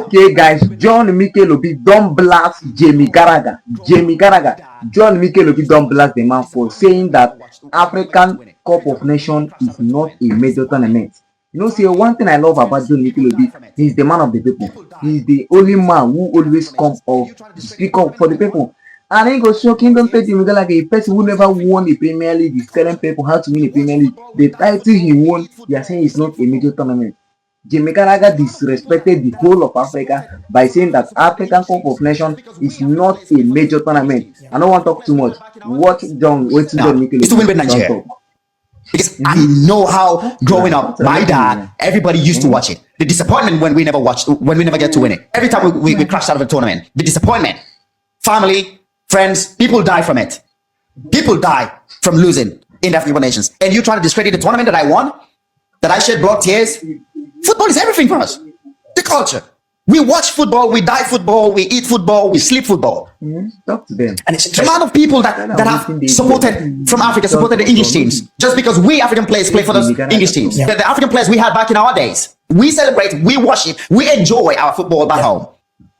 Okay, guys, John Mikel Obi don't blast Jamie Garragher. Jamie Garragher. John Mikel Obi don't blast the man for saying that African Cup of Nations is not a major tournament. You know, see, one thing I love about John Mikel Obi, he's the man of the people. He's the only man who always come up to speak up for the people. And then he goes, show Kingdom State Jamie like a person who never won the Premier League. He's telling people how to win the Premier League. The title he won, they are saying it's not a major tournament. Jimmy Garragher disrespected the whole of Africa by saying that African Cup of Nations is not a major tournament. I don't want to talk too much. What John Mikel to win with Nigeria. Because I know how growing up, my dad, everybody used to watch it. The disappointment when we never get to win it. Every time we crashed out of a tournament, the disappointment, family, friends, people die from it. People die from losing in the African nations. And you try to discredit the tournament that I won, that I shed blood tears. Football is everything for us. The culture. We watch football, we die football, we eat football, we sleep football. Talk to them. And it's the amount of people that have supported from Africa, supported the English teams. Just because we African players play for those English teams. Yeah. The African players we had back in our days. We celebrate, we worship, we enjoy our football back home.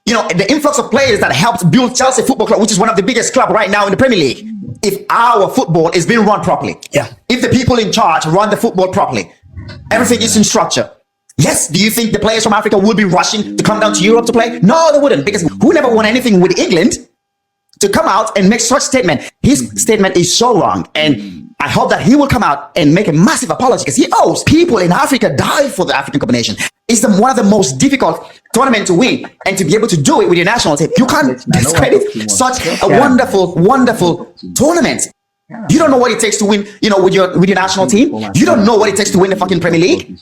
You know, the influx of players that helped build Chelsea Football Club, which is one of the biggest clubs right now in the Premier League. If our football is being run properly, if the people in charge run the football properly, everything is in structure. Yes, do you think the players from Africa would be rushing to come down to Europe to play? No, they wouldn't, because who never won anything with England to come out and make such statement? His statement is so wrong, and I hope that he will come out and make a massive apology, because he owes people in Africa die for the African Cup of Nations. It's one of the most difficult tournament to win, and to be able to do it with your national team. You can't discredit such a wonderful, wonderful tournament. You don't know what it takes to win, you know, with your national team. You don't know what it takes to win the fucking Premier League.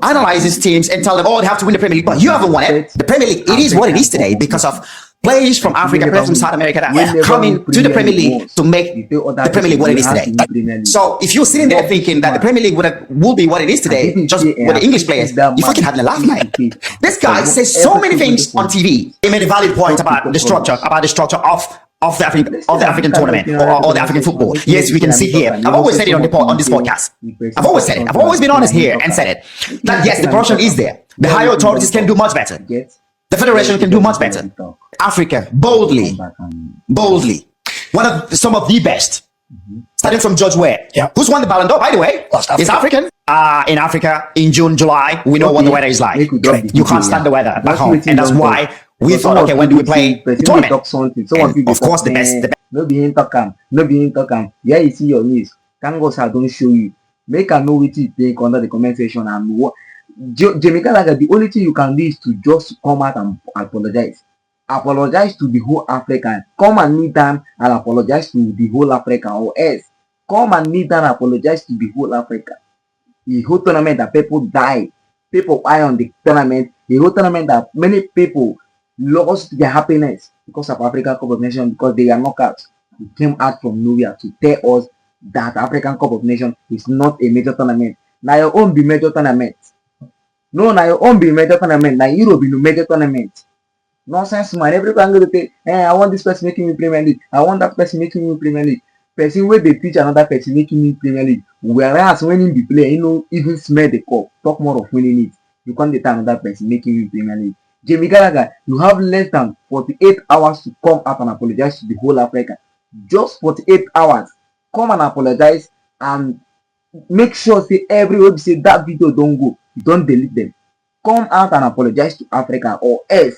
Analyze these teams and tell them, oh, they have to win the Premier League, but you haven't won it. The Premier League, it is what it is today because of players from Africa, players from South America that are coming to the Premier League to make the Premier League what it is today. So if you're sitting there thinking that the Premier League will be what it is today, just with the English players, you're fucking having a laugh, man. This guy says so many things on TV. He made a valid point about the structure of the African tournament or the African football. Yes, we can see here. I've always said it on this podcast. I've always said it. I've always been honest here and said it. That yes, the corruption is there. The higher authorities can do much better. The federation can do much better. Africa, boldly, some of the best. Starting from George Weah, who's won the Ballon d'Or, by the way, is African. In Africa, in June, July, we know what the weather is like. You can't stand the weather back home, and that's why we thought, okay, when do we play the tournament? And of course, the best. No be talk am. Yeah, you see your news. Thank God I don't show you. Make a know what you think under the comment section, and what Jamie Garragher, the only thing you can do is to just come out and apologize. Apologize to the whole African. Come and kneel down and apologize to the whole Africa, or else come and kneel down and apologize to the whole Africa. The whole tournament that people died, people eye on the tournament, the whole tournament that many people lost their happiness because of African Cup of Nations, because they are knockouts. They came out from nowhere to tell us that African Cup of Nations is not a major tournament. Now your own be major tournament. No, now your own be major tournament. Now Europe be no major tournament. Nonsense, man. Everybody going to say, hey, I want this person making me Premier League. I want that person making me Premier League. Person where they teach another person making me Premier League. Whereas winning the player, you know, even smell the cup. Talk more of winning it. You can't tell another person making you Premier League. Jamie Garragher, you have less than 48 hours to come out and apologize to the whole Africa. Just 48 hours. Come and apologize and make sure say everybody say that video don't go. Don't delete them. Come out and apologize to Africa, or else